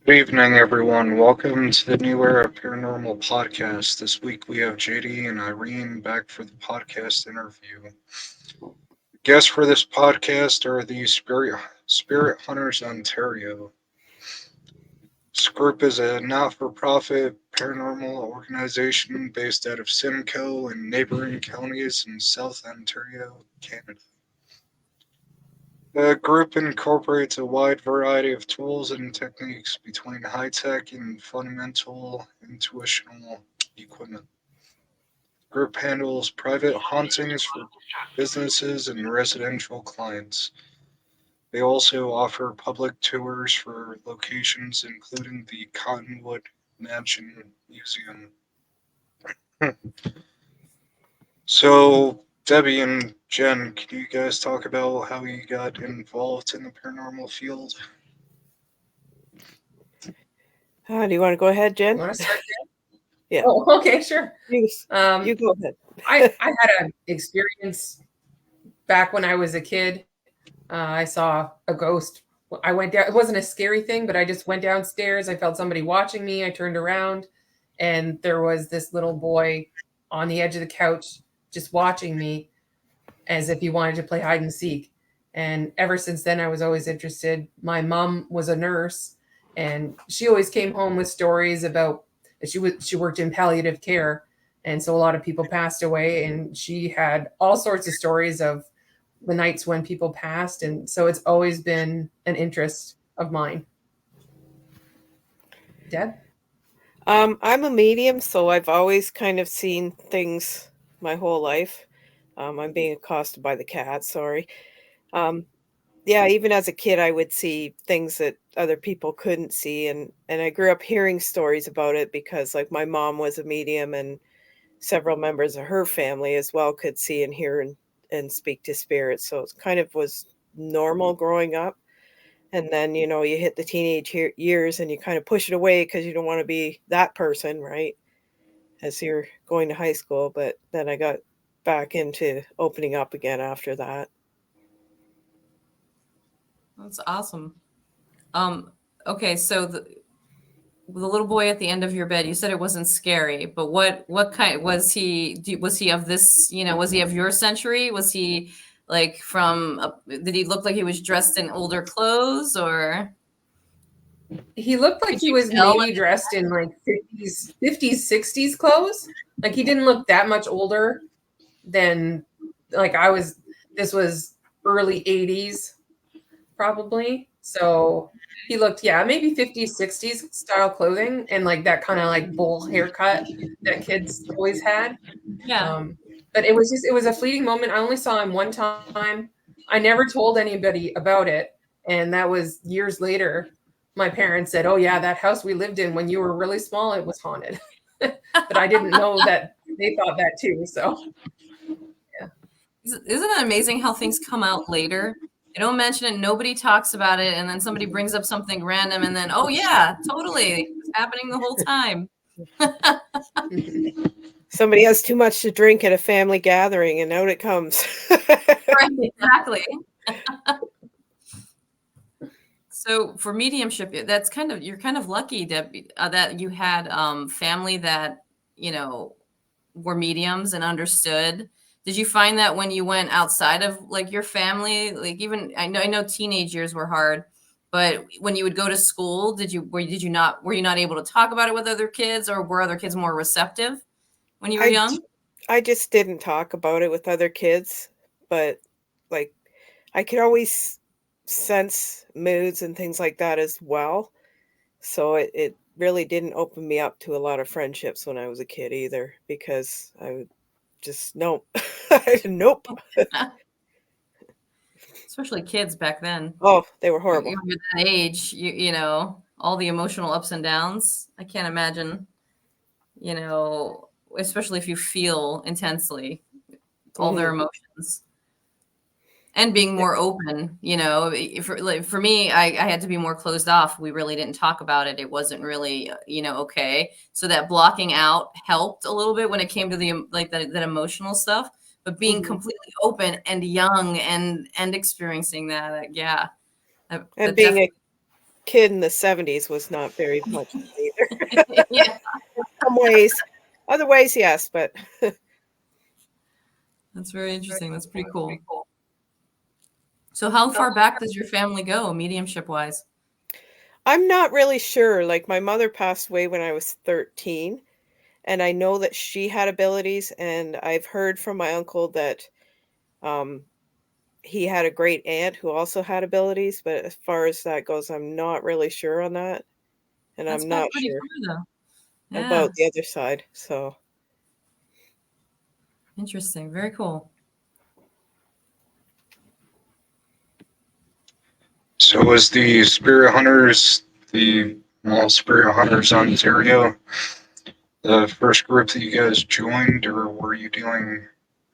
Good evening, everyone. Welcome to the New Era Paranormal Podcast. This week we have JD and Irene back for the podcast interview. Guests for this podcast are the Spirit Hunters Ontario. This group is a not-for-profit paranormal organization based out of Simcoe and neighboring counties in South Ontario, Canada. The group incorporates a wide variety of tools and techniques between high-tech and fundamental intuitional equipment. The group handles private hauntings for businesses and residential clients. They also offer public tours for locations including the Cottonwood Mansion Museum. So, Debbie and Jen, can you guys talk about how you got involved in the paranormal field? Do you want to go ahead, Jen? You want to start? Yeah. Oh, okay, sure. You go ahead. I had an experience back when I was a kid. I saw a ghost. I went down. It wasn't a scary thing, but I just went downstairs. I felt somebody watching me. I turned around, and there was this little boy on the edge of the couch just watching me as if he wanted to play hide and seek. And ever since then, I was always interested. My mom was a nurse, and she always came home with stories about she worked in palliative care, and so a lot of people passed away, and she had all sorts of stories of the nights when people passed, and so it's always been an interest of mine. Deb? I'm a medium, so I've always kind of seen things my whole life. I'm being accosted by the cat, sorry. Yeah, even as a kid, I would see things that other people couldn't see, and I grew up hearing stories about it because, like, my mom was a medium, and several members of her family as well could see and hear and speak to spirits. So it kind of was normal growing up. And then, you hit the teenage years and you kind of push it away because you don't want to be that person, right? As you're going to high school. But then I got back into opening up again after that. That's awesome. Okay, so the little boy at the end of your bed, you said it wasn't scary, but what kind was he? Was he of this? Was he of your century? Was he like did he look like he was dressed in older clothes, or? He looked like he was maybe dressed in like 50s, 60s clothes. Like he didn't look that much older than like I was. This was early 80s, probably. So he looked, maybe 50s, 60s style clothing and like that kind of like bowl haircut that kids always had. Yeah. But it was a fleeting moment. I only saw him one time. I never told anybody about it. And that was years later. My parents said, "Oh yeah, that house we lived in when you were really small, it was haunted." But I didn't know that they thought that too. So yeah. Isn't it amazing how things come out later? You don't mention it, nobody talks about it, and then somebody brings up something random, and then, oh yeah, totally, it's happening the whole time. Somebody has too much to drink at a family gathering, and out it comes. Right, exactly. So for mediumship, you're kind of lucky, Debbie, that you had family that were mediums and understood. Did you find that when you went outside of like your family, like even I know teenage years were hard, but when you would go to school, were you not able to talk about it with other kids, or were other kids more receptive when you were young? I just didn't talk about it with other kids, but like I could always sense moods and things like that as well. So it really didn't open me up to a lot of friendships when I was a kid either, because I would just nope. Especially kids back then. Oh, they were horrible. You're that age, all the emotional ups and downs. I can't imagine, especially if you feel intensely all their emotions. And being more open, for me, I had to be more closed off. We really didn't talk about it. It wasn't really, okay. So that blocking out helped a little bit when it came to that emotional stuff. But being completely open and young and experiencing that, yeah. And being kid in the 70s was not very much either. Yeah, Some ways, other ways, yes, but that's very interesting. That's pretty cool. So how far back does your family go, mediumship wise? I'm not really sure. Like my mother passed away when I was 13, and I know that she had abilities, and I've heard from my uncle that um he had a great aunt who also had abilities, but as far as that goes, I'm not really sure on that, and That's I'm not pretty sure far though. Yeah, about the other side. So, interesting. Very cool. So was the Spirit Hunters, Spirit Hunters Ontario, the first group that you guys joined, or were you doing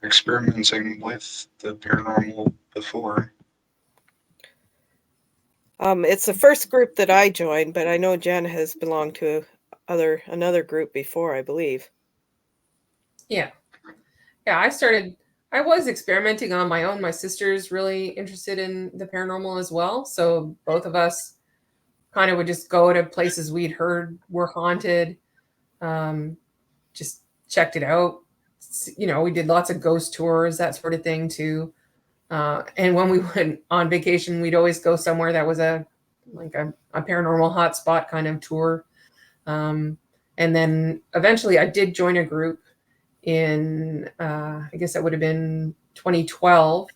experimenting with the paranormal before? it's the first group that I joined, but I know Jen has belonged to another group before, I believe. Yeah. Yeah, I was experimenting on my own. My sister's really interested in the paranormal as well. So both of us kind of would just go to places we'd heard were haunted, um, just checked it out. We did lots of ghost tours, that sort of thing too. And when we went on vacation, we'd always go somewhere that was a paranormal hotspot kind of tour. Um, and then eventually I did join a group in, I guess that would have been 2012.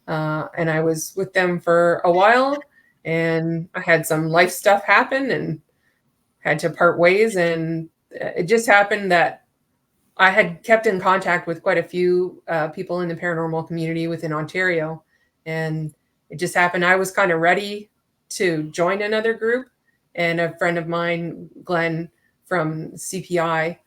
And I was with them for a while, and I had some life stuff happen and had to part ways. And it just happened that I had kept in contact with quite a few people in the paranormal community within Ontario. And it just happened I was kind of ready to join another group. And a friend of mine, Glenn from CPI,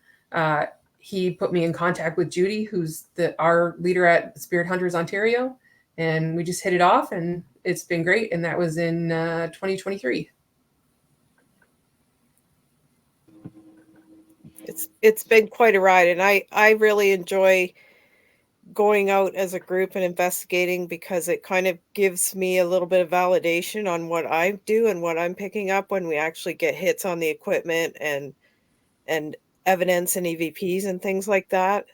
he put me in contact with Judy, who's our leader at Spirit Hunters Ontario. And we just hit it off, and it's been great. And that was in 2023. It's been quite a ride, and I really enjoy going out as a group and investigating because it kind of gives me a little bit of validation on what I do and what I'm picking up when we actually get hits on the equipment and evidence and EVPs and things like that.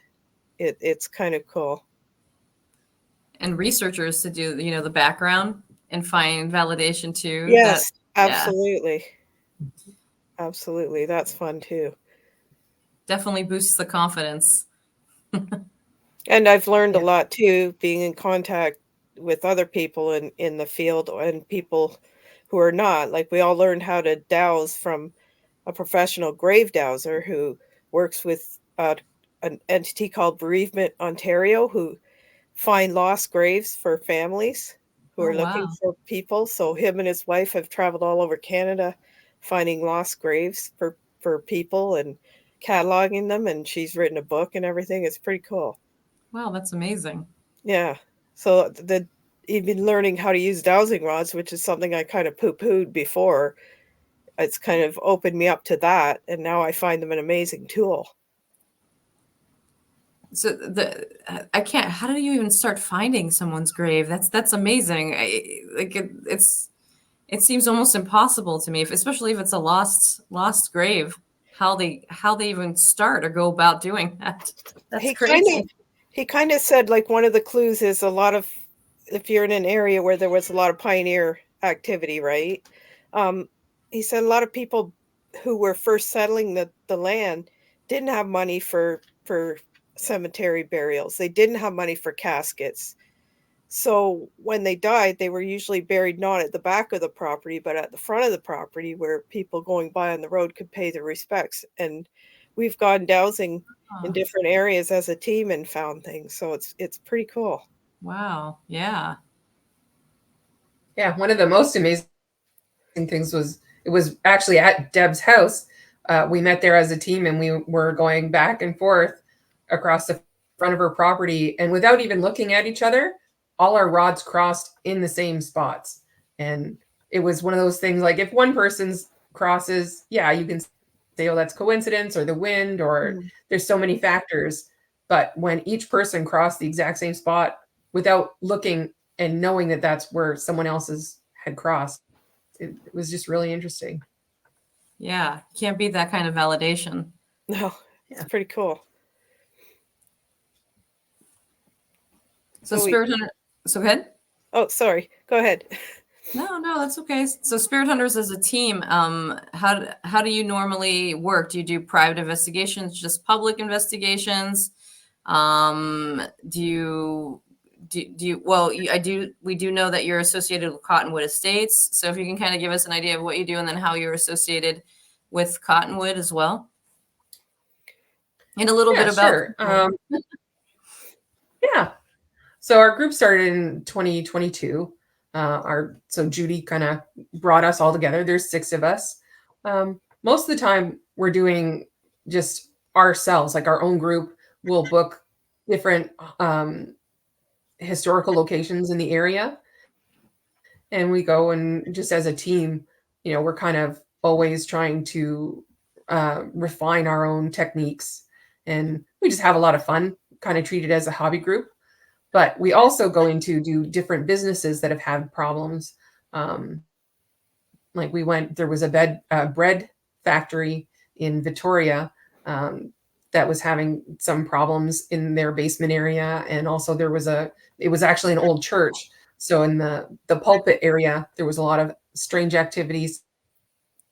It's kind of cool. And researchers to do, the background and find validation too. Yes, Yeah, absolutely. Absolutely. That's fun too. definitely boosts the confidence. And I've learned a Yeah. lot too, being in contact with other people in the field and people who are not. Like we all learned how to dowse from a professional grave dowser who works with an entity called Bereavement Ontario, who find lost graves for families who Oh, are looking wow. for people. So him and his wife have traveled all over Canada finding lost graves for people and cataloging them, and she's written a book and everything. It's pretty cool. Wow, that's amazing. Yeah. So even learning how to use dowsing rods, which is something I kind of poo-pooed before, it's kind of opened me up to that, and now I find them an amazing tool. So I can't. How do you even start finding someone's grave? That's amazing. It seems almost impossible to me, especially if it's a lost grave. How they even start or go about doing that? That's He kind of crazy. he kind of said like one of the clues is a lot of if you're in an area where there was a lot of pioneer activity, right? Um, he said a lot of people who were first settling the land didn't have money for cemetery burials. They didn't have money for caskets. So when they died, they were usually buried not at the back of the property, but at the front of the property where people going by on the road could pay their respects. And we've gone dowsing in Huh. different areas as a team and found things. So it's pretty cool. Wow. Yeah. Yeah, one of the most amazing things was it was actually at Deb's house. We met there as a team, and we were going back and forth across the front of her property, and without even looking at each other, all our rods crossed in the same spots. And it was one of those things like if one person's crosses, yeah, you can say, oh, that's coincidence or the wind, or Mm. there's so many factors. But when each person crossed the exact same spot without looking and knowing that that's where someone else's had crossed, it was just really interesting. Yeah, can't beat that kind of validation. No, it's Yeah. pretty cool. So So we, Spirit Hunter. So go ahead. oh, sorry. Go ahead. No, that's okay. So Spirit Hunters as a team, how do you normally work? Do you do private investigations, just public investigations? Do you do you well, I do we do know that you're associated with Cottonwood Estates. So if you can kind of give us an idea of what you do and then how you're associated with Cottonwood as well. And a little Yeah, bit about sure. Yeah. So our group started in 2022. So Judy kind of brought us all together. There's 6 of us. Most of the time, we're doing just ourselves, like our own group. We'll book different historical locations in the area, and we go and just as a team, we're kind of always trying to refine our own techniques, and we just have a lot of fun. Kind of treat it as a hobby group. But we also go into do different businesses that have had problems. Like there was a bread factory in Victoria that was having some problems in their basement area. And also it was actually an old church. So in the pulpit area, there was a lot of strange activities.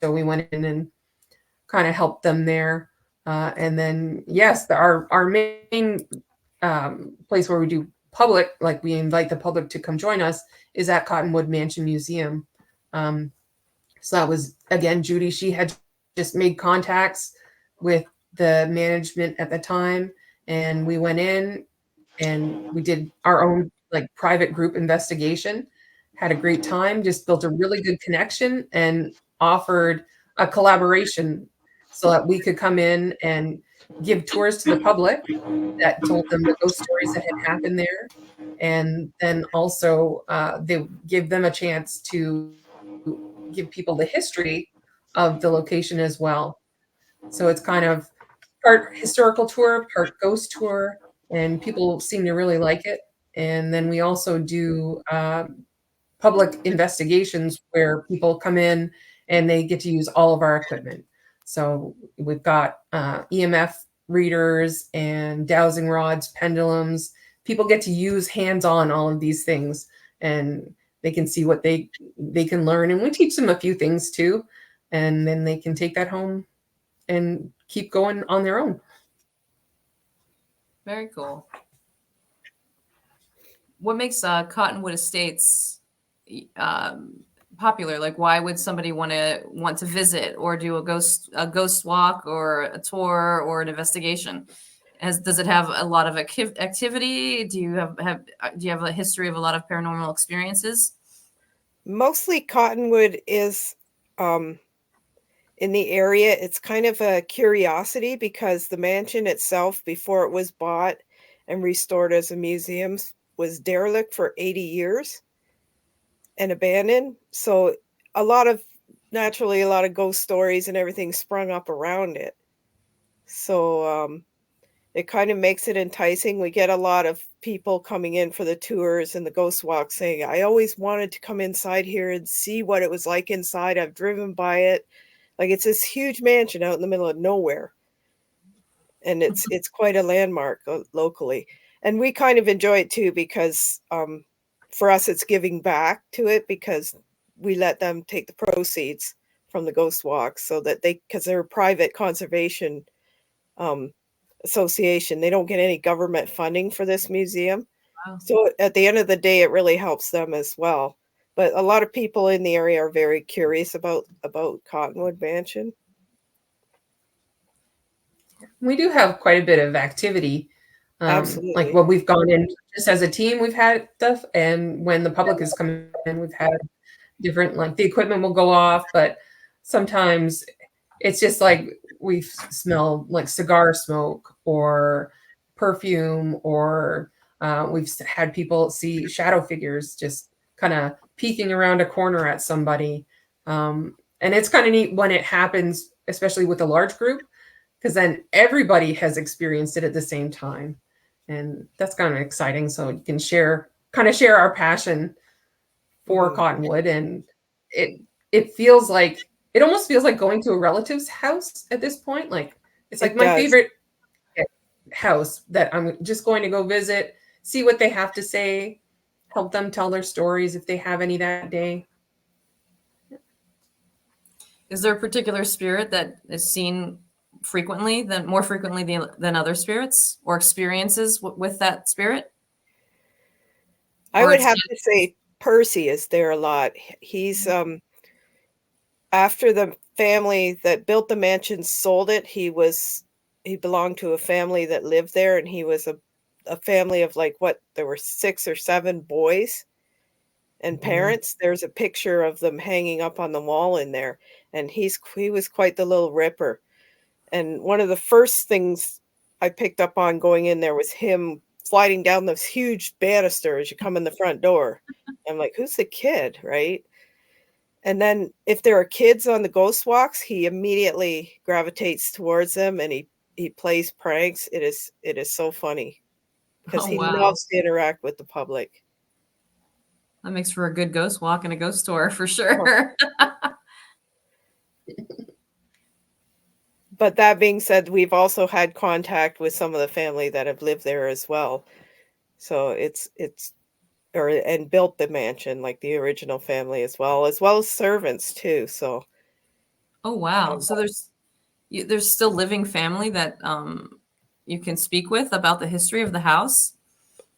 So we went in and kind of helped them there. And then, yes, our main place where we do public, like we invite the public to come join us, is at Cottonwood Mansion Museum. So that was, again, Judy, she had just made contacts with the management at the time, and we went in and we did our own like private group investigation, had a great time, just built a really good connection and offered a collaboration so that we could come in and give tours to the public that told them the ghost stories that had happened there. And then also they give them a chance to give people the history of the location as well. So it's kind of part historical tour, part ghost tour, and people seem to really like it. And then we also do public investigations where people come in and they get to use all of our equipment. So we've got EMF readers and dowsing rods, pendulums. People get to use hands-on all of these things, and they can see what they can learn. And we teach them a few things too, and then they can take that home and keep going on their own. Very cool. What makes Cottonwood Estates popular? Like, why would somebody want to visit or do a ghost walk or a tour or an investigation? Does it have a lot of activity? Do you have a history of a lot of paranormal experiences? Mostly Cottonwood is in the area. It's kind of a curiosity because the mansion itself, before it was bought and restored as a museum, was derelict for 80 years and abandoned. So naturally a lot of ghost stories and everything sprung up around it. So it kind of makes it enticing. We get a lot of people coming in for the tours and the ghost walks saying, I always wanted to come inside here and see what it was like inside. I've driven by it. Like, it's this huge mansion out in the middle of nowhere. And it's quite a landmark locally. And we kind of enjoy it too because for us it's giving back to it because we let them take the proceeds from the ghost walks so that because they're a private conservation association, they don't get any government funding for this museum. Wow. So at the end of the day, it really helps them as well. But a lot of people in the area are very curious about Cottonwood Mansion. We do have quite a bit of activity. Absolutely. Like when we've gone in just as a team, we've had stuff. And when the public has come in, we've had different, like the equipment will go off, but sometimes it's just like we smell like cigar smoke or perfume, or we've had people see shadow figures just kind of peeking around a corner at somebody. And it's kind of neat when it happens, especially with a large group, because then everybody has experienced it at the same time. And that's kind of exciting. So you can share our passion for Cottonwood, and it it feels like, it almost feels like going to a relative's house at this point. Like, it's like It my does. favorite house that I'm just going to go visit, see what they have to say, help them tell their stories if they have any that day. Is there a particular spirit that is seen frequently, more frequently than other spirits, or experiences with that spirit? I Or would it's have to say Percy is there a lot. He's after the family that built the mansion sold it, he belonged to a family that lived there, and he was a family of like what, there were 6 or 7 boys and parents. There's a picture of them hanging up on the wall in there, and he was quite the little ripper. And one of the first things I picked up on going in there was him sliding down this huge banister as you come in the front door. I'm like, who's the kid, right? And then if there are kids on the ghost walks, he immediately gravitates towards them and he plays pranks. It is so funny because oh he wow, loves to interact with the public. that makes for a good ghost walk in a ghost store for Oh. sure. But that being said, we've also had contact with some of the family that have lived there as well. So it's or and built the mansion like the original family as well as servants too. So Oh wow, um, so there's still living family that you can speak with about the history of the house.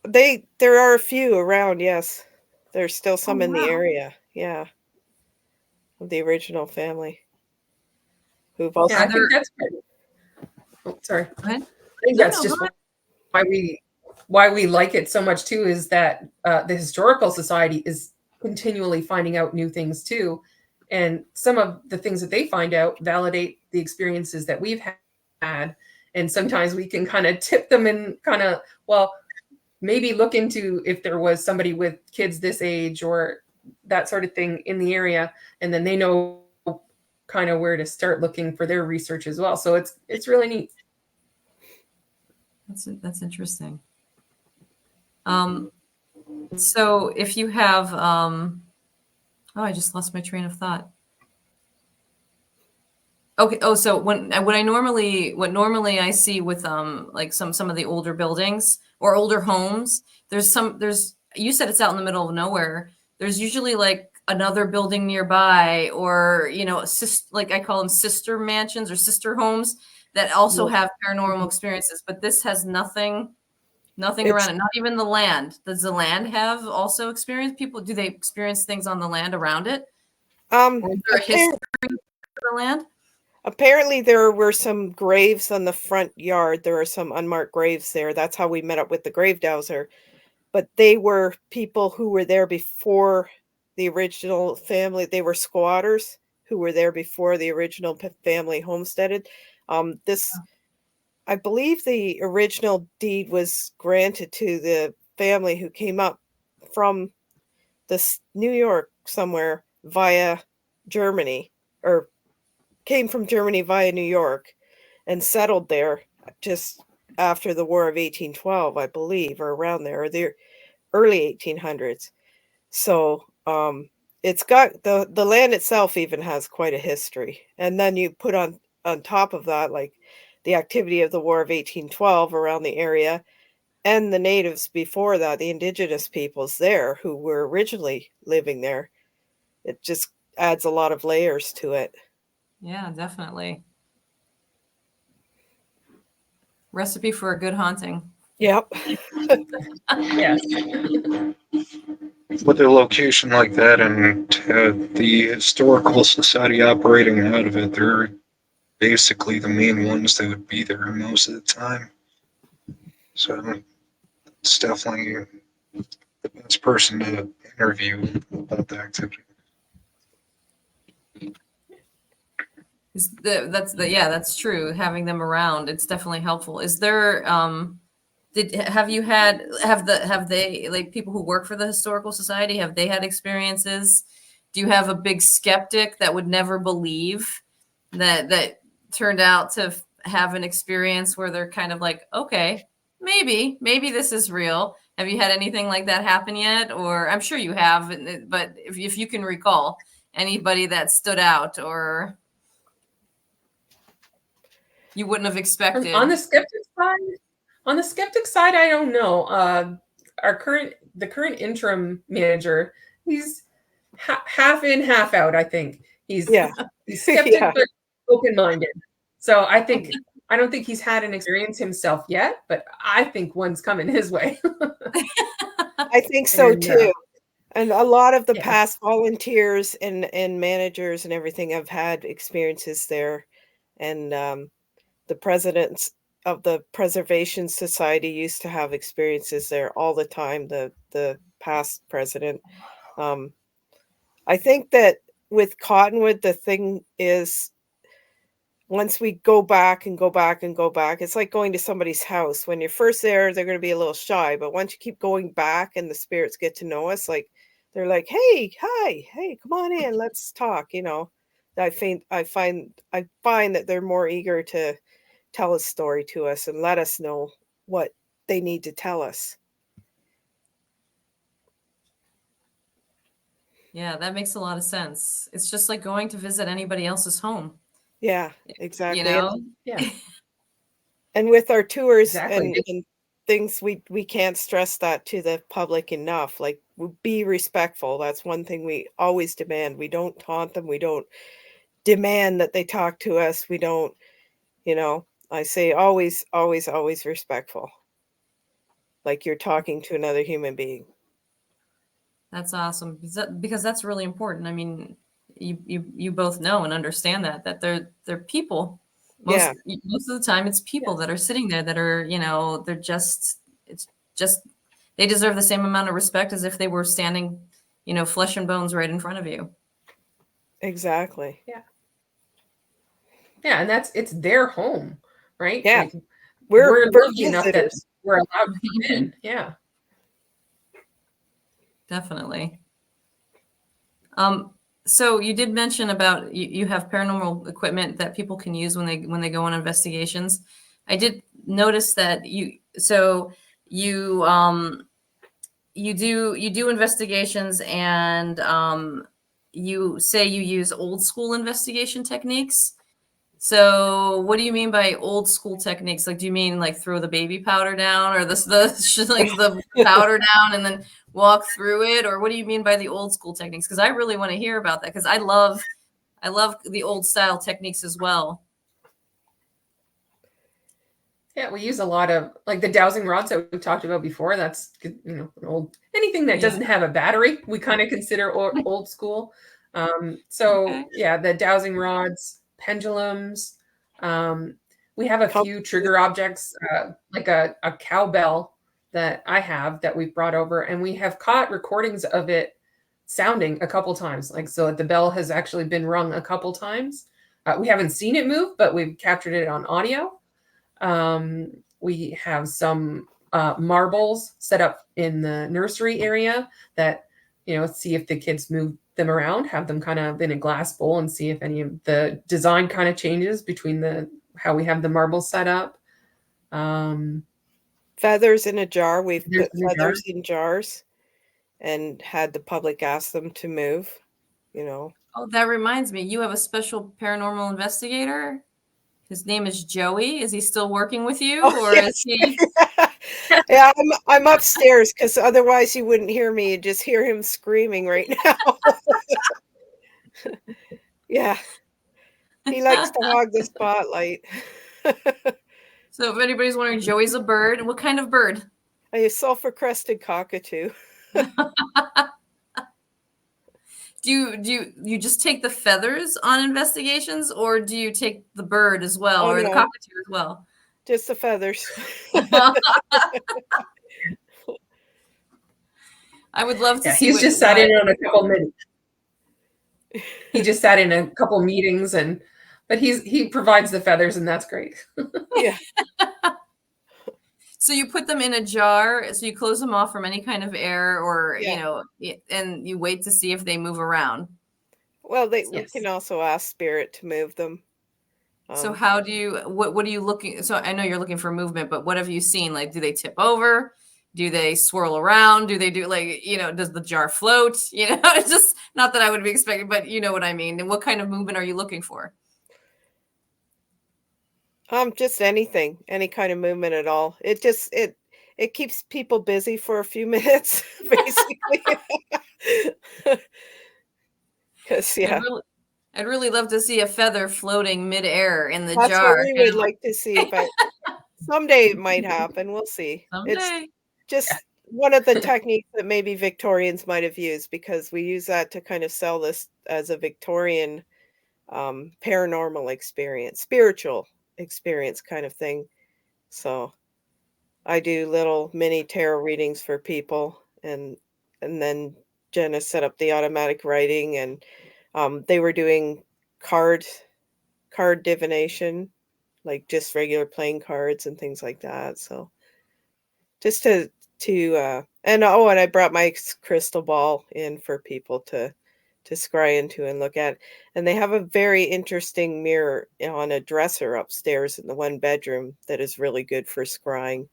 there are a few around, yes. There's still Oh some in the wow. area, yeah, of the original family who've Yeah, also I Are there? think that's good. Oh, sorry. Go ahead. I think No, that's no, go just ahead. why we like it so much too, is that the historical society is continually finding out new things too, and some of the things that they find out validate the experiences that we've had, and sometimes we can kind of tip them and kind of, well, maybe look into if there was somebody with kids this age or that sort of thing in the area, and then they know kind of where to start looking for their research as well. So it's really neat. That's interesting. So if you have, oh, I just lost my train of thought. Okay. Oh, so what normally I see with like some of the older buildings or older homes, there's you said it's out in the middle of nowhere. There's usually like another building nearby, or like I call them sister mansions or sister homes that also Yeah. have paranormal experiences. But this has nothing it's around it. Not even the land. Does the land have also experience? People, do they experience things on the land around it, or is there a history of the land? apparently there were some graves on the front yard. There are some unmarked graves there. That's how we met up with the grave dowser. But they were people who were there before the original family. They were squatters who were there before the original family homesteaded. This, I believe, the original deed was granted to the family who came up from this New York somewhere via Germany, or came from Germany via New York and settled there just after the War of 1812, I believe, or around there, or the early 1800s. So it's got the land itself even has quite a history. And then you put on top of that, like the activity of the War of 1812 around the area, and the natives before that, the indigenous peoples there who were originally living there. It just adds a lot of layers to it. Yeah, definitely. Recipe for a good haunting. Yep. Yes. With a location like that and the historical society operating out of it, they're basically the main ones that would be there most of the time. So it's definitely the best person to interview about the activity. That's true. Having them around, it's definitely helpful. Is there have they, like, people who work for the historical society, have they had experiences? Do you have a big skeptic that would never believe that turned out to have an experience where they're kind of like, okay, maybe this is real? Have you had anything like that happen yet? Or I'm sure you have, but if you can recall anybody that stood out or you wouldn't have expected? On the skeptic side, I don't know. The current interim manager, he's half in, half out. I think he's skeptic Yeah. but open minded. So I don't think he's had an experience himself yet, but I think one's coming his way. I think so And, too. And a lot of the yeah. past volunteers and managers and everything have had experiences there. And the presidents of the Preservation Society used to have experiences there all the time, the past president. I think that with Cottonwood, the thing is, once we go back and go back and go back, it's like going to somebody's house. When you're first there, they're going to be a little shy, but once you keep going back and the spirits get to know us, like they're like, "Hey, hi, hey, come on in, let's talk." I find that they're more eager to tell a story to us and let us know what they need to tell us. Yeah, that makes a lot of sense. It's just like going to visit anybody else's home. Yeah, You exactly. know? Yeah, And with our tours exactly. and things, we can't stress that to the public enough. Like, be respectful. That's one thing we always demand. We don't taunt them. We don't demand that they talk to us. We don't, I say always, always, always respectful. Like you're talking to another human being. That's awesome because that's really important. I mean, you both know and understand that they're people. Yeah, Most of the time, it's people that are sitting there that are they're just it's just they deserve the same amount of respect as if they were standing flesh and bones right in front of you. exactly. Yeah, and it's their home, right? Yeah, Like we're lucky enough that visitors. we're allowed to come in. Yeah. Definitely. So you did mention about you have paranormal equipment that people can use when they go on investigations. I did notice that you do investigations and you say you use old school investigation techniques. So what do you mean by old school techniques? Like, do you mean like throw the baby powder down or the powder down and then walk through it? Or what do you mean by the old school techniques? Because I really want to hear about that because I love the old style techniques as well. Yeah, we use a lot of like the dowsing rods that we talked about before. That's an old anything that doesn't have a battery, we kind of consider old school. So yeah, the dowsing rods, pendulums. We have a few trigger objects, like a cowbell that I have that we've brought over, and we have caught recordings of it sounding a couple times. Like so, the bell has actually been rung a couple times. We haven't seen it move, but we've captured it on audio. We have some marbles set up in the nursery area that, see if the kids move them around, have them kind of in a glass bowl and see if any of the design kind of changes between how we have the marbles set up. Feathers in a jar. We've put feathers in jars and had the public ask them to move, Oh, that reminds me. You have a special paranormal investigator. His name is Joey. Is he still working with you, or yes. is he? Yeah, I'm upstairs because otherwise you wouldn't hear me. You'd just hear him screaming right now. Yeah, he likes to hog the spotlight. So, if anybody's wondering, Joey's a bird. What kind of bird? A sulfur-crested cockatoo. Do you just take the feathers on investigations, or do you take the bird as well, or the cockatoo as well? Just the feathers. I would love to see. He's just sat in on a couple minutes. He just sat in a couple meetings, but he provides the feathers, and that's great. Yeah. So you put them in a jar, so you close them off from any kind of air, or and you wait to see if they move around. Well, we can also ask spirit to move them. So how do you? What are you looking? So I know you're looking for movement, but what have you seen? Like, do they tip over? Do they swirl around? Do they do like, does the jar float? It's just not that I would be expecting, but you know what I mean. And what kind of movement are you looking for? Just anything, any kind of movement at all. It keeps people busy for a few minutes, basically. Because I'd yeah, really, I'd really love to see a feather floating midair in the that's what jar. we Kind would of like to see, but someday it might happen. We'll see. It's someday. just one of the techniques that maybe Victorians might have used because we use that to kind of sell this as a Victorian paranormal experience, spiritual experience kind of thing. So I do little mini tarot readings for people, and then Jenna set up the automatic writing, and they were doing card card divination, like just regular playing cards and things like that. So just and I brought my crystal ball in for people to scry into and look at. And they have a very interesting mirror on a dresser upstairs in the one bedroom that is really good for scrying.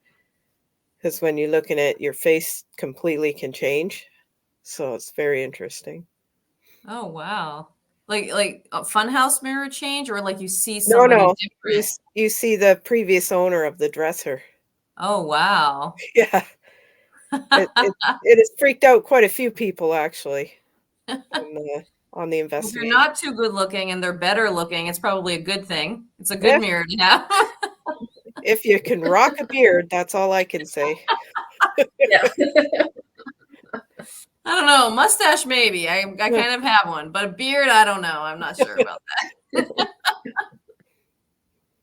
Because when you look in it, your face completely can change. So it's very interesting. Oh wow. Like a funhouse mirror change, or like you see No, somebody no, different. you see the previous owner of the dresser. Oh wow. Yeah, it has freaked out quite a few people actually on the If you're investigation. not too good looking and they're better looking, it's probably a good thing. It's a good Yeah, mirror to have. if you can rock a beard, that's all I can say. Yeah. I don't know, mustache maybe. I kind of have one, but a beard, I don't know. I'm not sure about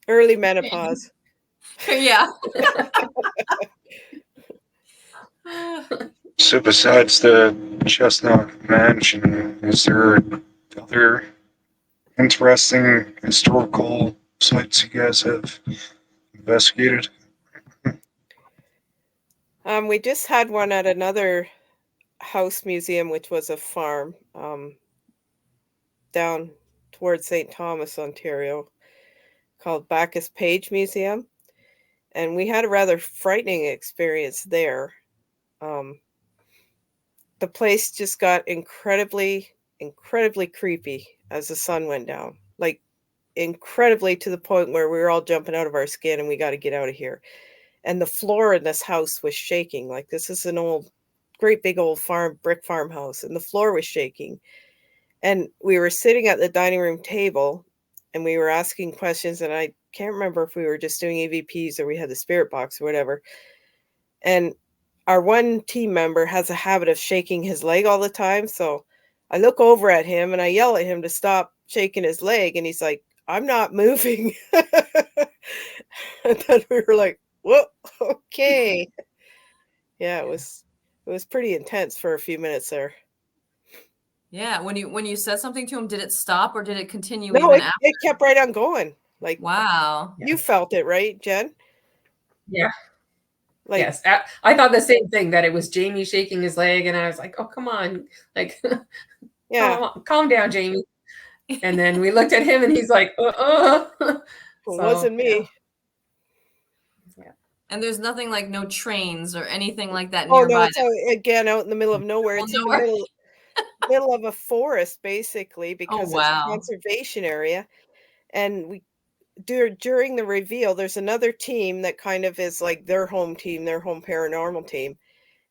Early menopause. that. Yeah. So besides the Chestnut Mansion, is there other interesting historical sites you guys have investigated? We just had one at another house museum, which was a farm down towards St. Thomas, Ontario, called Bacchus Page Museum. And we had a rather frightening experience there. Um, the place just got incredibly creepy as the sun went down. Like, incredibly to the point where we were all jumping out of our skin and we got to get out of here. And the floor in this house was shaking. Like, this is an great big old brick farmhouse, and the floor was shaking. And we were sitting at the dining room table and we were asking questions. And I can't remember if we were just doing EVPs or we had the spirit box or whatever. And our one team member has a habit of shaking his leg all the time. So I look over at him and I yell at him to stop shaking his leg. And he's like, I'm not moving. And then we were like, whoa, okay. Yeah, it was pretty intense for a few minutes there. Yeah. When you said something to him, did it stop or did it continue No, even after? it kept right on going. Like, Wow. you felt it, right, Jen? Yeah. Like, Yes. I thought the same thing, that it was Jamie shaking his leg, and I was like, "Oh, come on, like, yeah, calm down, Jamie." And then we looked at him, and he's like, it So wasn't yeah, me. yeah. And there's nothing like no trains or anything like that Oh no, nearby. it's again out in the middle of nowhere. Well, It's in the nowhere. middle of a forest, basically, Oh because it's a wow. conservation area. And we during the reveal, there's another team that kind of is like their home team, their home paranormal team.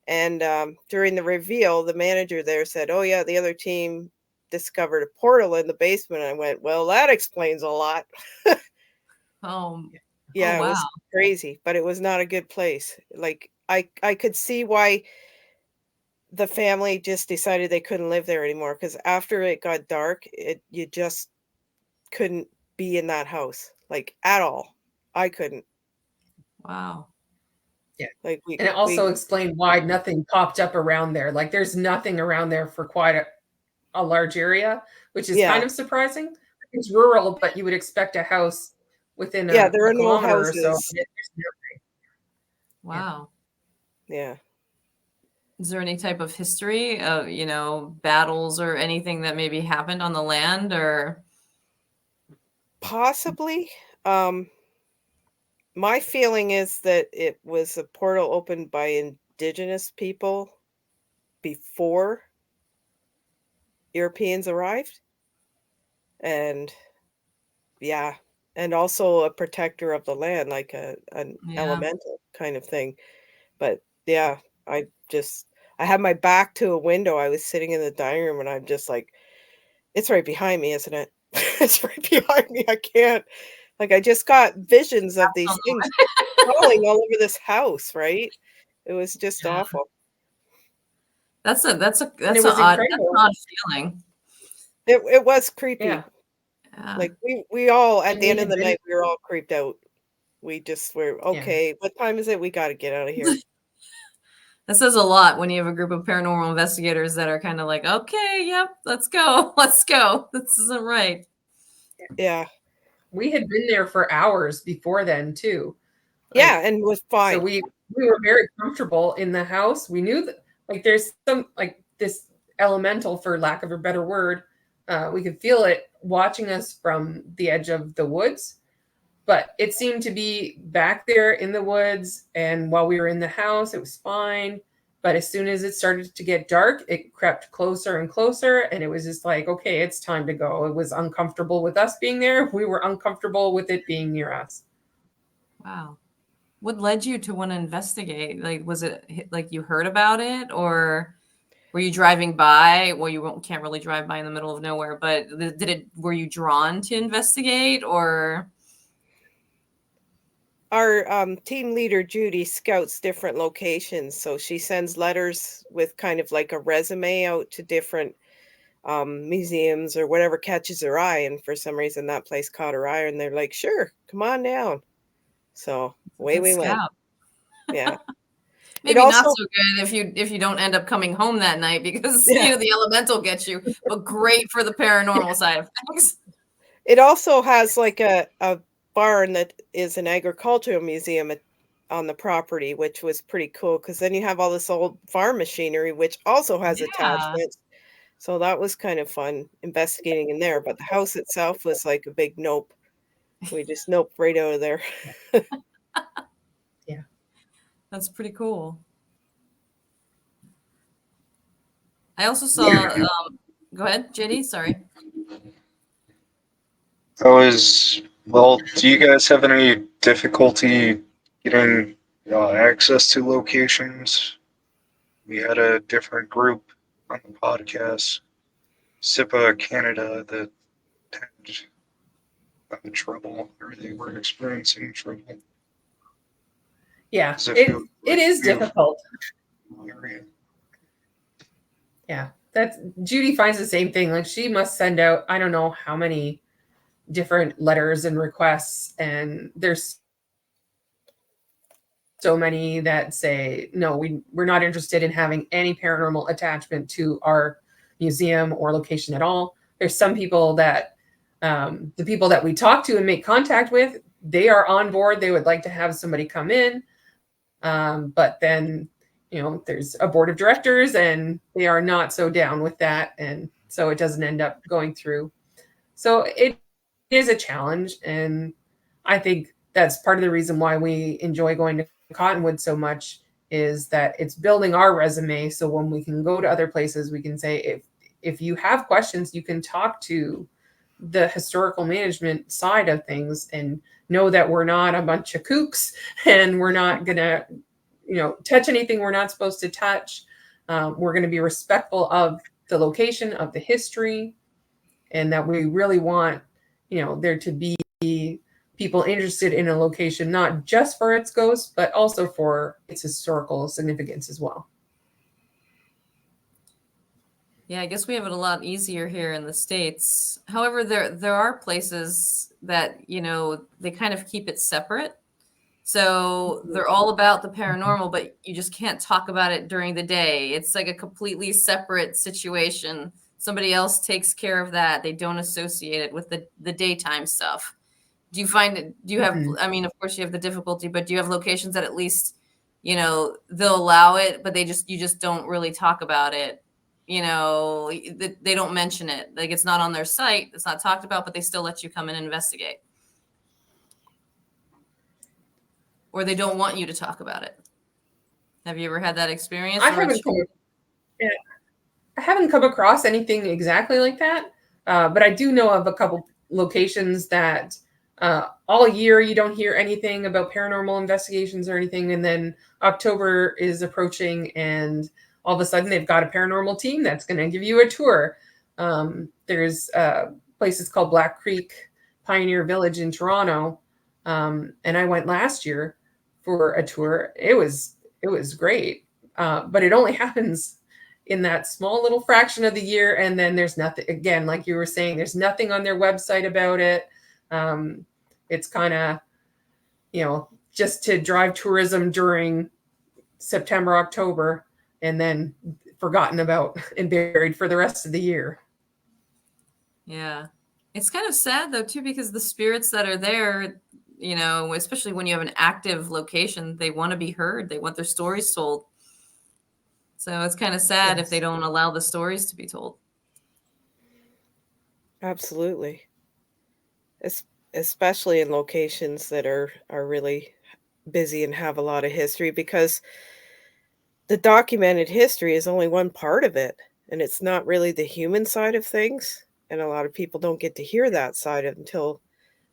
And during the reveal, the manager there said, "Oh yeah, the other team discovered a portal in the basement." I went, "Well, that explains a lot." Oh, oh Yeah, it wow. was crazy, but it was not a good place. Like, I could see why the family just decided they couldn't live there anymore, because after it got dark, you just couldn't be in that house, like, at all. I couldn't. Wow. Yeah. Like, And it also explained why nothing popped up around there. Like, there's nothing around there for quite a large area, which is kind yeah. of surprising. It's rural, but you would expect a house within Yeah, there a are no kilometer or so. houses. Yeah. Wow. Yeah. Is there any type of history of, battles or anything that maybe happened on the land or? Possibly. My feeling is that it was a portal opened by indigenous people before Europeans arrived. And yeah, and also a protector of the land, like an Yeah. elemental kind of thing. But yeah, I just I had my back to a window. I was sitting in the dining room and I'm just like, it's right behind me, isn't it? It's right behind me. I can't like I just got visions of these things crawling all over this house, right? It was just Yeah. awful. That's a that's And it an was incredible. odd feeling. It was creepy. Yeah. Yeah. Like we all at And the we end of had the been, night we were all creeped out. We just were yeah. okay. What time is it? We got to get out of here. That says a lot when you have a group of paranormal investigators that are kind of like, okay, yep, let's go. Let's go. This isn't right. Yeah. We had been there for hours before then too. Yeah, Like, and it was so fine. we were very comfortable in the house. We knew that like there's some like this elemental, for lack of a better word. We could feel it watching us from the edge of the woods, but it seemed to be back there in the woods. And while we were in the house, it was fine. But as soon as it started to get dark, it crept closer and closer. And it was just like, okay, it's time to go. It was uncomfortable with us being there. We were uncomfortable with it being near us. Wow. What led you to want to investigate? Like, was it like you heard about it, or were you driving by? Well, can't really drive by in the middle of nowhere, but were you drawn to investigate, or? Our team leader Judy scouts different locations, so she sends letters with kind of like a resume out to different museums or whatever catches her eye. And for some reason, that place caught her eye, and they're like, "Sure, come on down." So away Good we went. scout. Yeah. It Maybe not also, so good if you don't end up coming home that night because yeah, the elemental gets you, but great for the paranormal side of things. it also has like a barn that is an agricultural museum on the property, which was pretty cool because then you have all this old farm machinery, which also has Yeah, attachments. So that was kind of fun investigating in there. But the house itself was like a big nope. We just nope right out of there. Yeah. that's pretty cool. I also saw. Go ahead, JD. Sorry. Well, do you guys have any difficulty getting access to locations? We had a different group on the podcast, SIPA Canada, that had trouble, or they were experiencing trouble. Yeah. As if you It is difficult. area. Yeah. That's Judy finds the same thing. Like she must send out, I don't know how many different letters and requests, and there's so many that say no, we're not interested in having any paranormal attachment to our museum or location at all. There's some people that the people that we talk to and make contact with, they are on board. They would like to have somebody come in, but then there's a board of directors and they are not so down with that, and so it doesn't end up going through. So it is a challenge, and I think that's part of the reason why we enjoy going to Cottonwood so much, is that it's building our resume. So when we can go to other places, we can say, if you have questions, you can talk to the historical management side of things and know that we're not a bunch of kooks and we're not gonna touch anything we're not supposed to touch. We're going to be respectful of the location, of the history, and that we really want there to be people interested in a location, not just for its ghosts, but also for its historical significance as well. Yeah, I guess we have it a lot easier here in the States. However, there are places that, they kind of keep it separate. So they're all about the paranormal, but you just can't talk about it during the day. It's like a completely separate situation. Somebody else takes care of that. They don't associate it with the daytime stuff. Do you find it, do you have, Mhm. I mean, of course you have the difficulty, but do you have locations that at least, they'll allow it, but you just don't really talk about it? They don't mention it. Like it's not on their site. It's not talked about, but they still let you come in and investigate. Or they don't want you to talk about it. Have you ever had that experience? I Or haven't come, yeah, I haven't come across anything exactly like that, but I do know of a couple locations that all year you don't hear anything about paranormal investigations or anything, and then October is approaching, and all of a sudden they've got a paranormal team that's going to give you a tour. There's places called Black Creek Pioneer Village in Toronto, and I went last year for a tour. It was great, but it only happens in that small little fraction of the year, and then there's nothing, again, like you were saying, there's nothing on their website about it. It's kind of, just to drive tourism during September, October, and then forgotten about and buried for the rest of the year. yeah. It's kind of sad though too, because the spirits that are there, especially when you have an active location, they want to be heard. They want their stories told. So it's kind of sad if they don't allow the stories to be told. Absolutely. Especially in locations that are really busy and have a lot of history, because the documented history is only one part of it, and it's not really the human side of things. And a lot of people don't get to hear that side until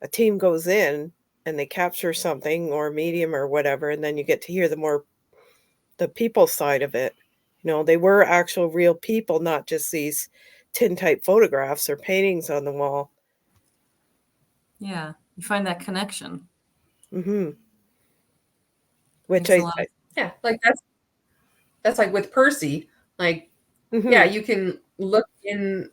a team goes in and they capture something, or medium or whatever, and then you get to hear the people side of it. They were actual real people, not just these tin type photographs or paintings on the wall. Yeah, you find that connection. Mm-hmm. Which Makes a lot of Yeah, like that's like with Percy. Like, mm-hmm. yeah, you can look in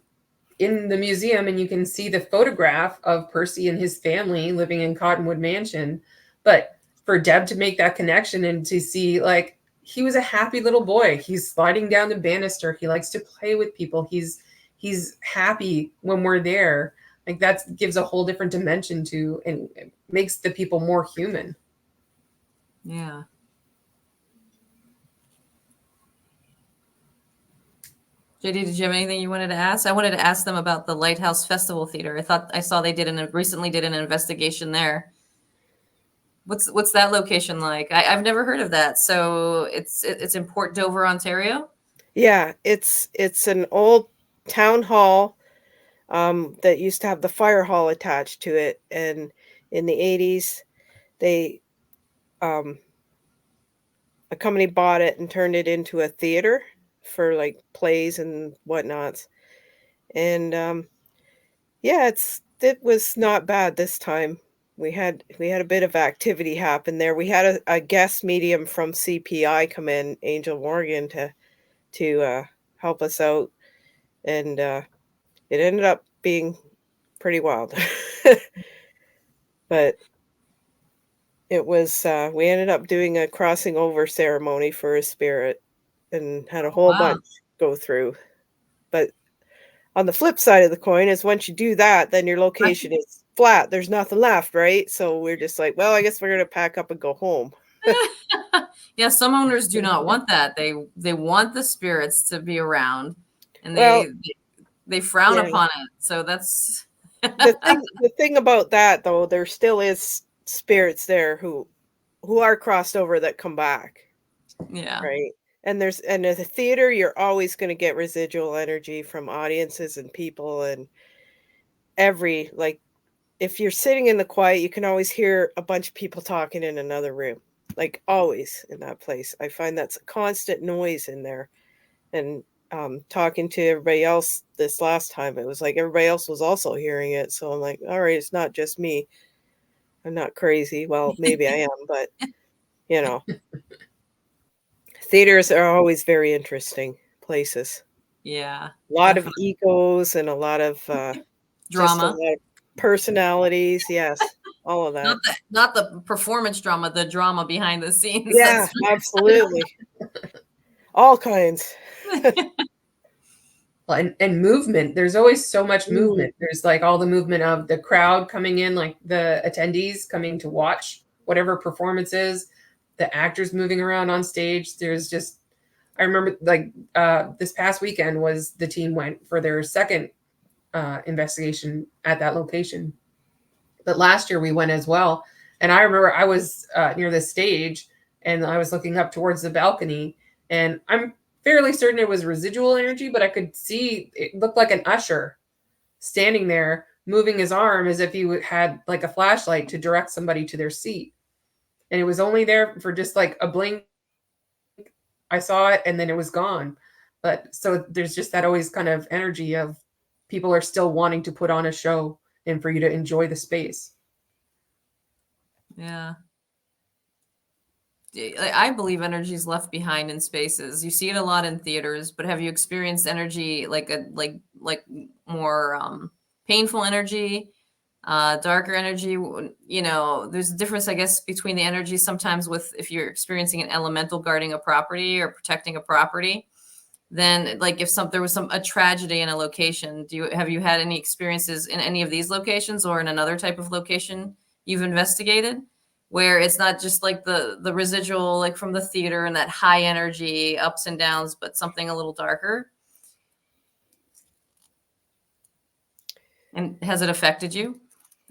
the museum and you can see the photograph of Percy and his family living in Cottonwood Mansion. But for Deb to make that connection and to see, like, he was a happy little boy. He's sliding down the banister. He likes to play with people. He's happy when we're there. Like, that gives a whole different dimension to, and it makes the people more human. Yeah. JD, did you have anything you wanted to ask? I wanted to ask them about the Lighthouse Festival Theater. I saw they recently did an investigation there. What's that location like? I've never heard of that. So it's in Port Dover, Ontario. Yeah, it's an old town hall that used to have the fire hall attached to it, and in the 80s they a company bought it and turned it into a theater for like plays and whatnots. And yeah, it was not bad this time. We had a bit of activity happen there. We had a guest medium from CPI come in, Angel Morgan, to help us out, and it ended up being pretty wild. But it was we ended up doing a crossing over ceremony for a spirit and had a whole bunch go through. But on the flip side of the coin is, once you do that, then your location is flat. There's nothing left, right? So we're just like, well, I guess we're going to pack up and go home. Yeah, some owners do not want that. They want the spirits to be around, and they frown upon it. So that's the thing about that, though. There still is spirits there who are crossed over that come back. Yeah. Right. And at the theater, you're always going to get residual energy from audiences and people, and like, if you're sitting in the quiet, you can always hear a bunch of people talking in another room, like always in that place. I find that's a constant noise in there. And talking to everybody else this last time, it was like everybody else was also hearing it. So I'm like, all right, it's not just me. I'm not crazy. Well, maybe I am, but theaters are always very interesting places. Yeah. A lot of egos and a lot of drama, a lot of personalities. Yes, all of that. Not the performance drama, the drama behind the scenes. Yeah, absolutely. All kinds. Well, and movement. There's always so much movement. There's like all the movement of the crowd coming in, like the attendees coming to watch whatever performance is, the actors moving around on stage. There's just, I remember like this past weekend was the team went for their second investigation at that location. But last year we went as well. And I remember I was near the stage, and I was looking up towards the balcony, and I'm fairly certain it was residual energy, but I could see it looked like an usher standing there moving his arm as if he had like a flashlight to direct somebody to their seat. And it was only there for just like a blink. I saw it and then it was gone. But so there's just that always kind of energy of people are still wanting to put on a show and for you to enjoy the space. Yeah. I believe energy is left behind in spaces. You see it a lot in theaters, but have you experienced energy like more painful energy, darker energy? You know, there's a difference, I guess, between the energy sometimes with if you're experiencing an elemental guarding a property or protecting a property. Then, like if there was a tragedy in a location, have you had any experiences in any of these locations or in another type of location you've investigated, where it's not just like the residual like from the theater and that high energy ups and downs, but something a little darker? And has it affected you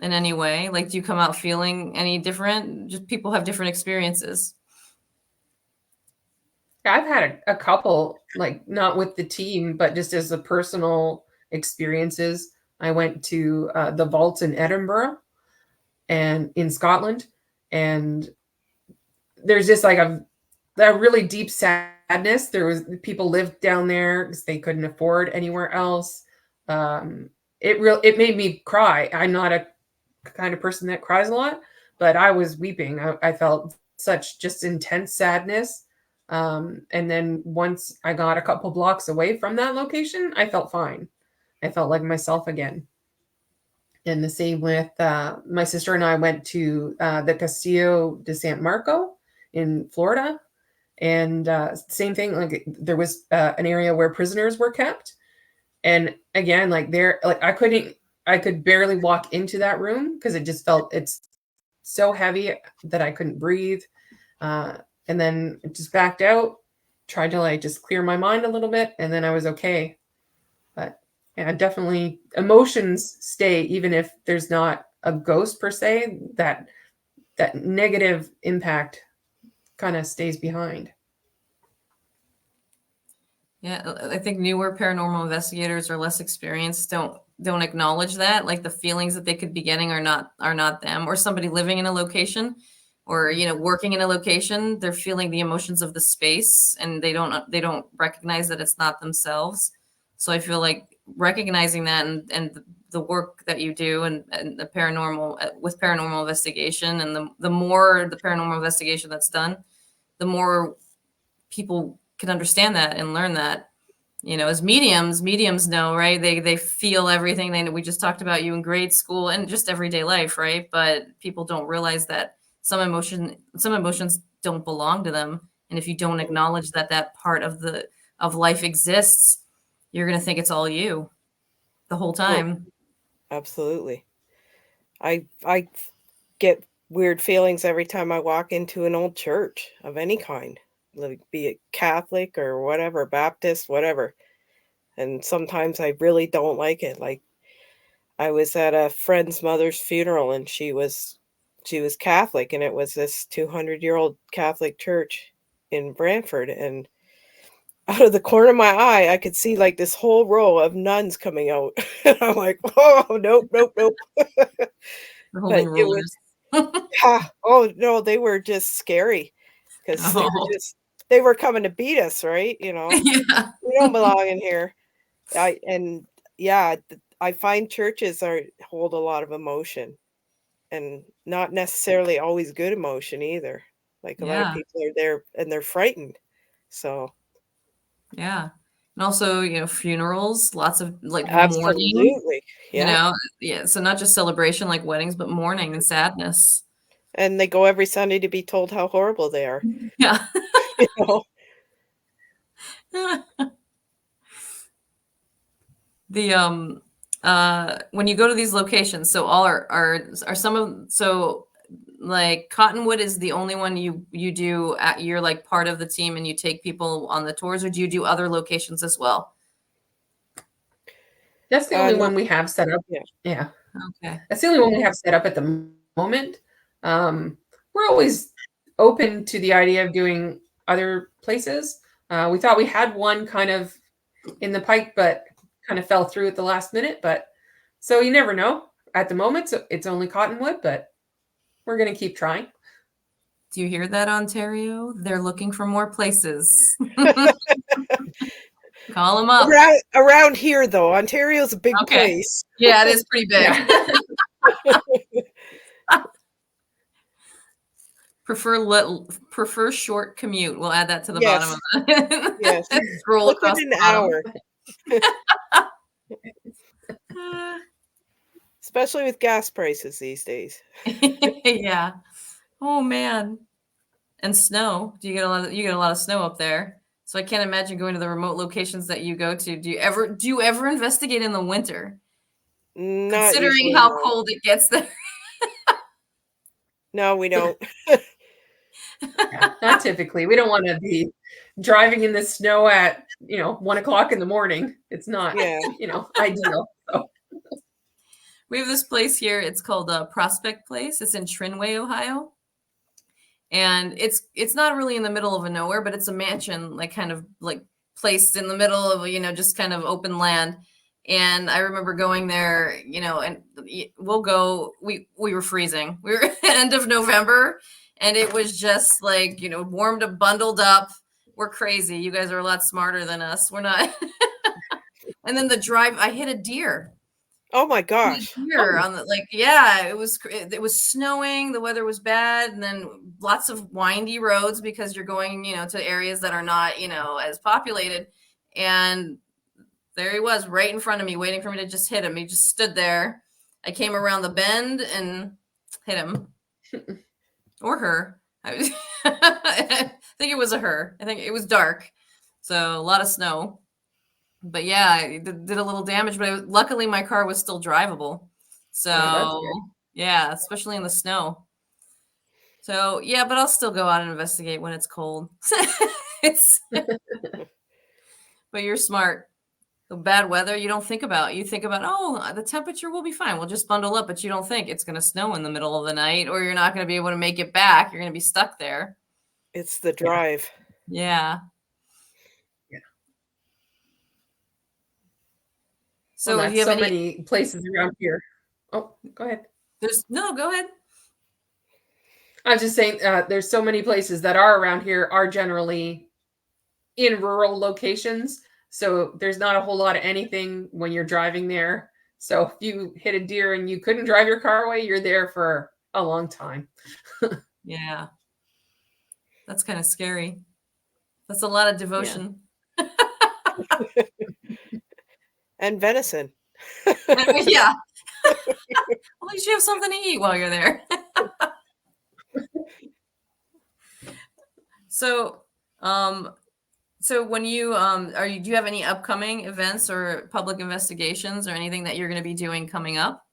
in any way? Like, do you come out feeling any different? Just people have different experiences. I've had a couple, like not with the team, but just as a personal experiences. I went to the vaults in Edinburgh and in Scotland, and there's just like a really deep sadness. There was people lived down there because they couldn't afford anywhere else. It made me cry. I'm not a kind of person that cries a lot, but I was weeping. I felt such just intense sadness. And then once I got a couple blocks away from that location, I felt fine. I felt like myself again. And the same with my sister and I went to the Castillo de San Marco in Florida. And same thing, like there was an area where prisoners were kept. And again, like I could barely walk into that room because it's so heavy that I couldn't breathe. And then just backed out, tried to like just clear my mind a little bit, and then I was okay. But yeah, definitely emotions stay, even if there's not a ghost per se, that negative impact kind of stays behind. Yeah, I think newer paranormal investigators or less experienced don't acknowledge that, like the feelings that they could be getting are not them, or somebody living in a location or working in a location, they're feeling the emotions of the space and they don't recognize that it's not themselves. So I feel like recognizing that and the work that you do and the paranormal with paranormal investigation, and the more the paranormal investigation that's done, the more people can understand that and learn that. As mediums know, right? They feel everything. We just talked about you in grade school and just everyday life, right? But people don't realize that some emotions don't belong to them, and if you don't acknowledge that part of life exists, you're gonna think it's all you the whole time. Absolutely. I get weird feelings every time I walk into an old church of any kind, like be it Catholic or whatever, Baptist, whatever. And sometimes I really don't like it. Like I was at a friend's mother's funeral and she was Catholic, and it was this 200-year-old Catholic church in Brantford, and out of the corner of my eye I could see like this whole row of nuns coming out. And I'm like, oh, nope, nope, nope. They're holding But it was, rulers. oh no, they were just scary because Oh. they were coming to beat us, right? Yeah. We don't belong in here. I find churches hold a lot of emotion, and not necessarily always good emotion either. Like a lot of Yeah. people are there and they're frightened. So Yeah. And also, funerals, lots of like mourning, absolutely. Yeah. yeah. So not just celebration like weddings, but mourning and sadness. And they go every Sunday to be told how horrible they are. Yeah. You know? The when you go to these locations, so all are some of so like Cottonwood is the only one you do you're like part of the team and you take people on the tours, or do you do other locations as well? That's the only No, one we have set up. yeah. Okay. That's the only one we have set up at the moment. We're always open to the idea of doing other places. We thought we had one kind of in the pike, but kind of fell through at the last minute. But so you never know. At the moment, so it's only Cottonwood, but we're going to keep trying. Do you hear that, Ontario? They're looking for more places. Call them up. Around here, though, Ontario's a big place. Yeah, it is pretty big. Yeah. Prefer short commute. We'll add that to the Yes. bottom of that. Yes. Scroll Within across an the hour. bottom. Especially with gas prices these days. Yeah. Oh man. And snow. You get a lot of snow up there. So I can't imagine going to the remote locations that you go to. Do you ever investigate in the winter? Not Considering usually, how no. cold it gets there. No, we don't. Yeah, not typically. We don't want to be driving in the snow at 1 o'clock in the morning. It's not ideal. So. We have this place here. It's called Prospect Place. It's in Trinway, Ohio. And it's not really in the middle of nowhere, but it's a mansion, like kind of like placed in the middle of, just kind of open land. And I remember going there, and we'll go, we were freezing. We were end of November and it was just like, warmed up, bundled up. We're crazy. You guys are a lot smarter than us. We're not. And then the drive, I hit a deer. Oh my gosh. Here on it was snowing, the weather was bad, and then lots of windy roads because you're going, to areas that are not, as populated. And there he was right in front of me, waiting for me to just hit him. He just stood there. I came around the bend and hit him. Or her. I think it was a her. I think it was dark. So a lot of snow. But yeah, it did a little damage, but luckily my car was still drivable. So yeah, especially in the snow. So yeah, but I'll still go out and investigate when it's cold. But you're smart. The bad weather you don't think about. You think about, oh, the temperature will be fine. We'll just bundle up, but you don't think it's going to snow in the middle of the night or you're not going to be able to make it back. You're going to be stuck there. It's the drive. Yeah. So well, if you have many places around here. Oh, go ahead. Go ahead. I was just saying there's so many places that are around here are generally in rural locations. So there's not a whole lot of anything when you're driving there. So if you hit a deer and you couldn't drive your car away, you're there for a long time. Yeah. That's kind of scary. That's a lot of devotion. Yeah. And venison. Yeah. At least you have something to eat while you're there. So when you do you have any upcoming events or public investigations or anything that you're going to be doing coming up?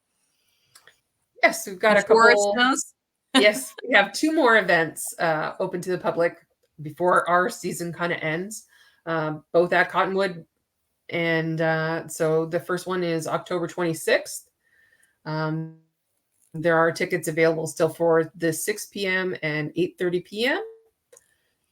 Yes, we've got a couple. Yes, we have 2 more events open to the public before our season kind of ends, both at Cottonwood. And so the first one is October 26th. There are tickets available still for the 6 p.m. and 8:30 p.m.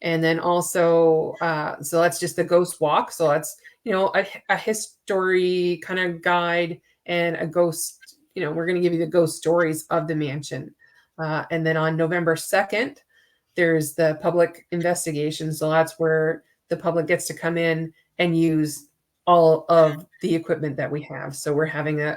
And then also, so that's just the ghost walk. So that's, a history kind of guide and a ghost, we're going to give you the ghost stories of the mansion. And then on November 2nd, there's the public investigation. So that's where the public gets to come in and use all of the equipment that we have. So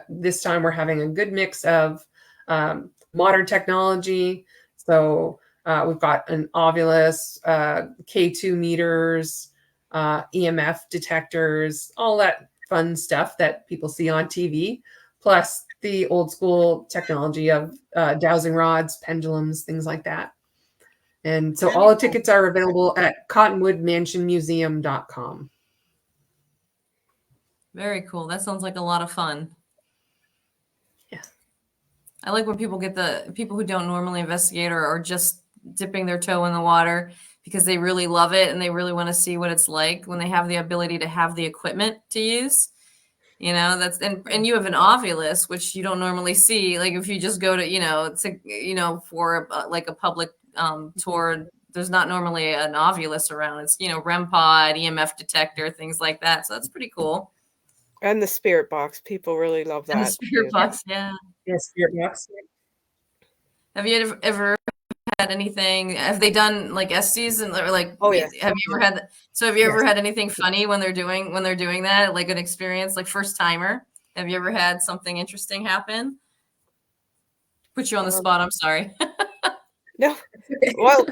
this time we're having a good mix of modern technology. So we've got an Ovilus, K2 meters, EMF detectors, all that fun stuff that people see on TV, plus the old school technology of dowsing rods, pendulums, things like that. And so all the tickets are available at cottonwoodmansionmuseum.com. Very cool. That sounds like a lot of fun. Yeah. I like when people get the people who don't normally investigate or are just dipping their toe in the water because they really love it and they really want to see what it's like when they have the ability to have the equipment to use. That's and you have an Ovilus, which you don't normally see. Like if you just go to, for like a public tour, there's not normally an Ovilus around. It's, REM pod, EMF detector, things like that. So that's pretty cool. And the spirit box. People really love And the that spirit too. box, yeah. Yes, spirit box. Have you ever had anything? Have they done like Estes and or like? Oh yeah. Have you ever had? So have you ever Yes. had anything funny when they're doing that? Like an experience, like first timer. Have you ever had something interesting happen? Put you on the spot. I'm sorry. No. Well,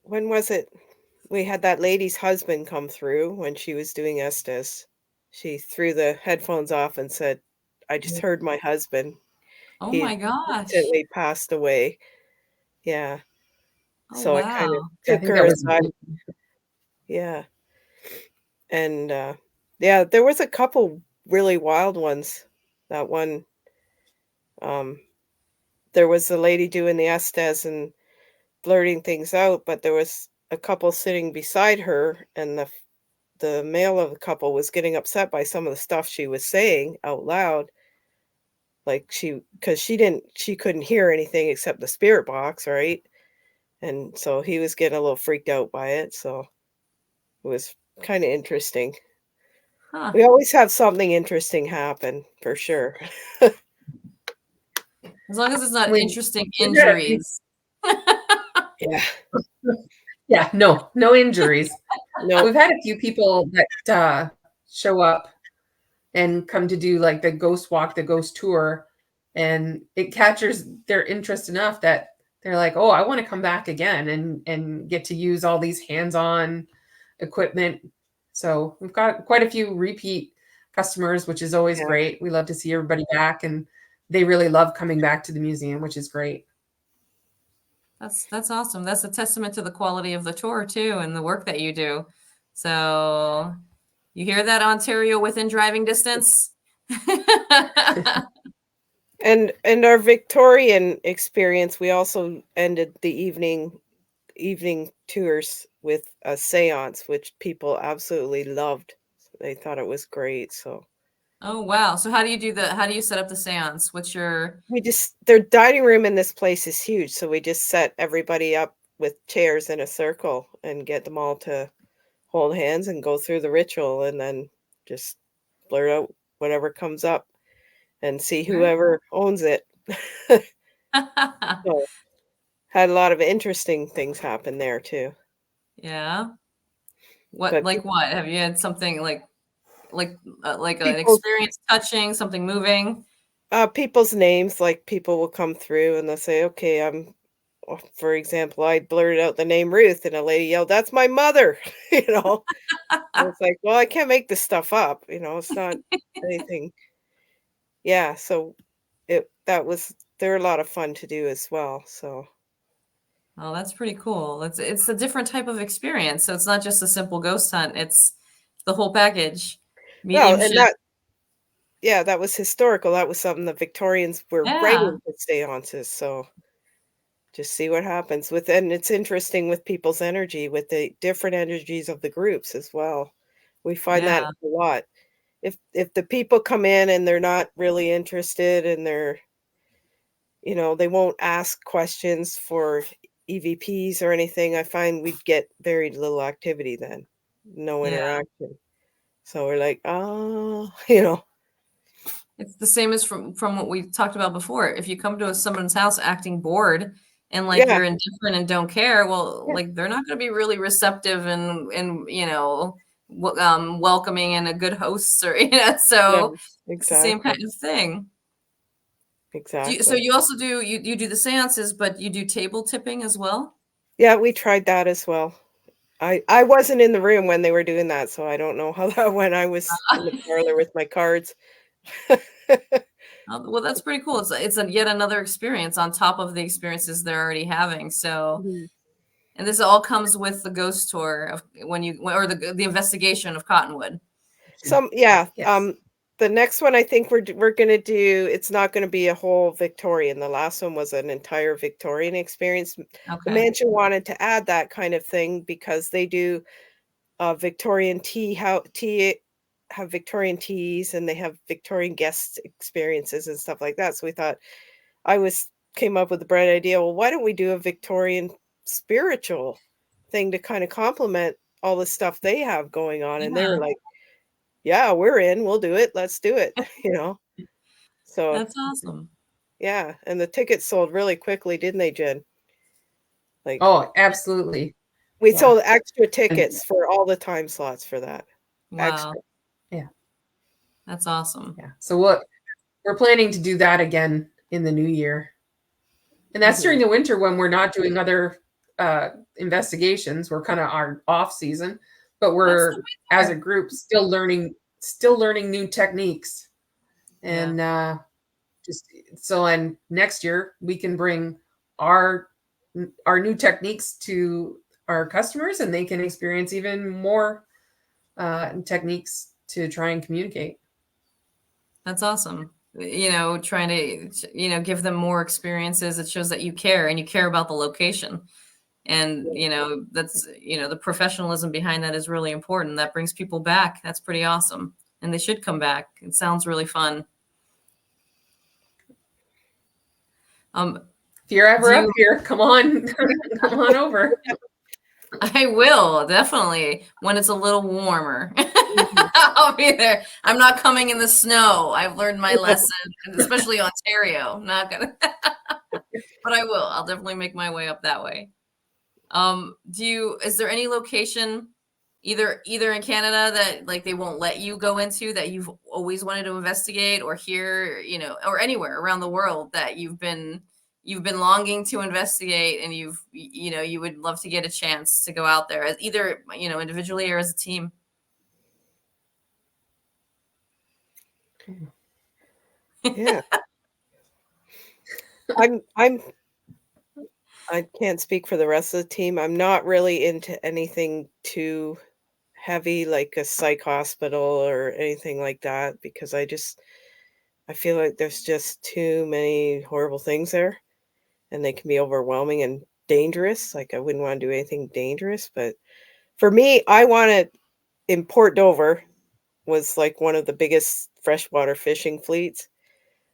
when was it? We had that lady's husband come through when she was doing Estes. She threw the headphones off and said, "I just heard my husband. Oh He my gosh. recently passed away." Yeah. Oh So I kind of wow. I took think her that was aside. Yeah. And yeah, there was a couple really wild ones. That one, um, there was a lady doing the Estes and blurting things out, but there was a couple sitting beside her, and the male of the couple was getting upset by some of the stuff she was saying out loud. Like because she couldn't hear anything except the spirit box, right? And so he was getting a little freaked out by it. So it was kind of interesting. Huh. We always have something interesting happen for sure. As long as it's not When- interesting when you're at injuries. Yeah. Yeah, no injuries. No. We've had a few people that show up and come to do like the ghost walk, the ghost tour, and it captures their interest enough that they're like, "Oh, I want to come back again and get to use all these hands-on equipment." So we've got quite a few repeat customers, which is always Yeah. great. We love to see everybody back, and they really love coming back to the museum, which is great. That's awesome. That's a testament to the quality of the tour too, and the work that you do. So you hear that, Ontario, within driving distance? And our Victorian experience, we also ended the evening tours with a séance, which people absolutely loved. They thought it was great. So Oh wow. So how do you set up the seance? What's your their dining room in this place is huge, so we just set everybody up with chairs in a circle and get them all to hold hands and go through the ritual, and then just blurt out whatever comes up and see whoever owns it. So had a lot of interesting things happen there too. Yeah. What But like what? Have you had something like an people experience touching, something moving? people's names, like people will come through and they'll say, "Okay, for example, I blurted out the name Ruth and a lady yelled, 'That's my mother.'" you know. And it's like, well, I can't make this stuff up, it's not anything. Yeah, so they're a lot of fun to do as well. So Oh, that's pretty cool. It's a different type of experience. So it's not just a simple ghost hunt. It's the whole package. well, and Mediumship. that was historical. That was something the Victorians were Yeah. writing for seances. So just see what happens and it's interesting with people's energy, with the different energies of the groups as well. We find that Yeah. a lot. If the people come in and they're not really interested and they won't ask questions for EVPs or anything, I find we get very little activity then. No Yeah. interaction. So we're like, oh, It's the same as from what we talked about before. If you come to someone's house acting bored and like yeah, you're indifferent and don't care, well, yeah, like they're not going to be really receptive and welcoming and a good host or so no, it's the same kind exactly, of thing. So exactly. you also you do the seances, but you do table tipping as well? Yeah, we tried that as well. I wasn't in the room when they were doing that, so I don't know how that went. I was in the parlor with my cards. Well, that's pretty cool. It's yet another experience on top of the experiences they're already having. So, Mhm. and this all comes with the ghost tour of or the investigation of Cottonwood. Yeah, Yes. the next one I think we're gonna do, it's not gonna be a whole Victorian. The last one was an entire Victorian experience. The Okay. mansion wanted to add that kind of thing because they do Victorian have Victorian teas, and they have Victorian guest experiences and stuff like that. So we thought I was came up with the bright idea, well, why don't we do a Victorian spiritual thing to kind of complement all the stuff they have going on? And they Yeah. were like, yeah, we're in, we'll do it. Let's do it. So That's awesome. yeah. And the tickets sold really quickly, didn't they, Jen? Like, Oh, absolutely. we Yeah. sold extra tickets for all the time slots for that. Wow. Extra. Yeah. That's awesome. Yeah. So we're planning to do that again in the new year. And that's during the winter when we're not doing other investigations. We're kind of our off season, but we're as a group still learning new techniques. And and next year we can bring our new techniques to our customers, and they can experience even more techniques to try and communicate. That's awesome. Trying to, give them more experiences. It shows that you care and you care about the location. And, that's, the professionalism behind that is really important. That brings people back. That's pretty awesome. And they should come back. It sounds really fun. If you're ever up here, come on, come on over. I will, definitely, when it's a little warmer. I'll be there. I'm not coming in the snow. I've learned my lesson, especially Ontario. Not gonna, but I will. I'll definitely make my way up that way. Is there any location, either in Canada that like they won't let you go into that you've always wanted to investigate, or here, or anywhere around the world that you've been longing to investigate, and you would love to get a chance to go out there as either, individually or as a team? Yeah. I can't speak for the rest of the team. I'm not really into anything too heavy, like a psych hospital or anything like that, because I feel like there's just too many horrible things there, and they can be overwhelming and dangerous. Like, I wouldn't want to do anything dangerous, but for me, I wanted in Port Dover was like one of the biggest freshwater fishing fleets.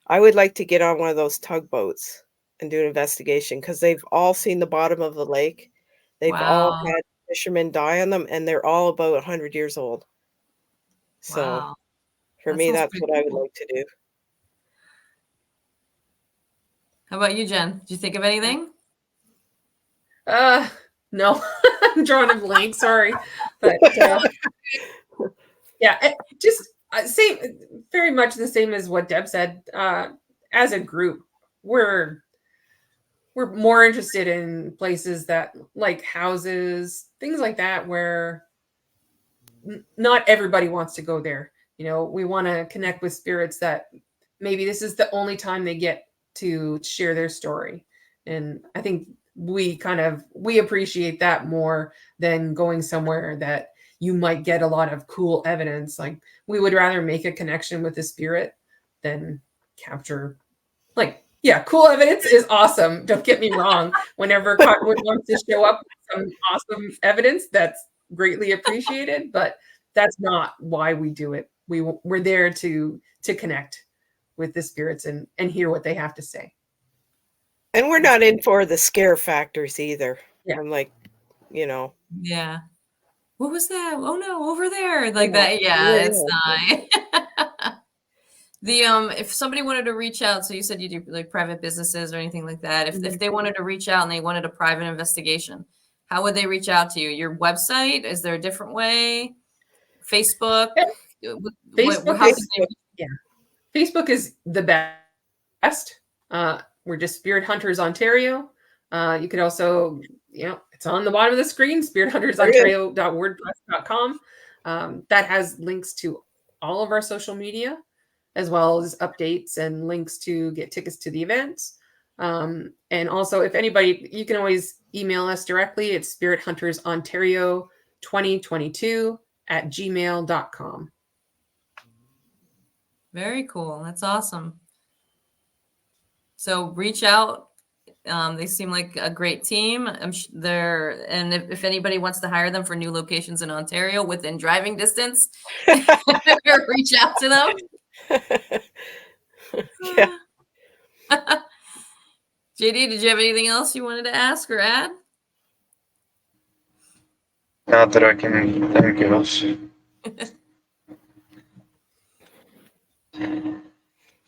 I would like to get on one of those tugboats and do an investigation, because they've all seen the bottom of the lake. They've all Wow. had fishermen die on them, and they're all about 100 years old. So Wow. for That me, sounds that's pretty what I would cool. like to do. How about you, Jen? Did you think of anything? No, I'm drawing a blank. Sorry, but yeah, just same, very much the same as what Deb said. As a group, we're more interested in places that, like houses, things like that, where not everybody wants to go there. We want to connect with spirits that maybe this is the only time they get to share their story. And I think we appreciate that more than going somewhere that you might get a lot of cool evidence. Like, we would rather make a connection with the spirit than capture, cool evidence is awesome. Don't get me wrong. Whenever Cottonwood wants to show up with some awesome evidence, that's greatly appreciated, but that's not why we do it. We're there to connect with the spirits and hear what they have to say. And we're not in for the scare factors either. Yeah. I'm like, Yeah. What was that? Oh no, over there. Like that. Yeah, it's not. If somebody wanted to reach out, so you said you do like private businesses or anything like that. If they wanted to reach out and they wanted a private investigation, how would they reach out to you? Your website? Is there a different way? Facebook? Facebook is the best. We're just Spirit Hunters Ontario. You could also, it's on the bottom of the screen, spirithuntersontario.wordpress.com. That has links to all of our social media, as well as updates and links to get tickets to the events. And also, if anybody, you can always email us directly. It's spirithuntersontario2022@gmail.com. Very cool. That's awesome. So reach out. They seem like a great team. And if anybody wants to hire them for new locations in Ontario within driving distance, reach out to them. Yeah. JD, did you have anything else you wanted to ask or add? Not that I can think of.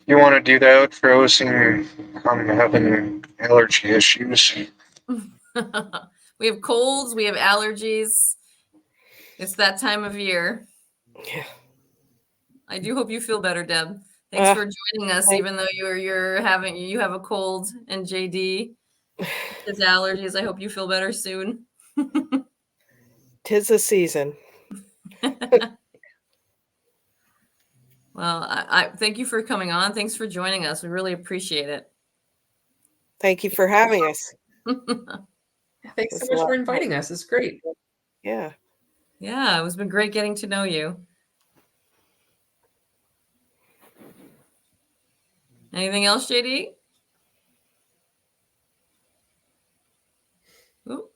You want to do the outros, and I'm having allergy issues. We have colds, we have allergies. It's that time of year. Yeah. I do hope you feel better, Deb. Thanks for joining us, thank- even though you have a cold, and JD his allergies. I hope you feel better soon. 'Tis the season. Well, I thank you for coming on. Thanks for joining us. We really appreciate it. Thank you for having us. Thanks so It's a much lot for of fun. inviting us. It's great. Yeah. Yeah, it's been great getting to know you. Anything else, JD? Ooh.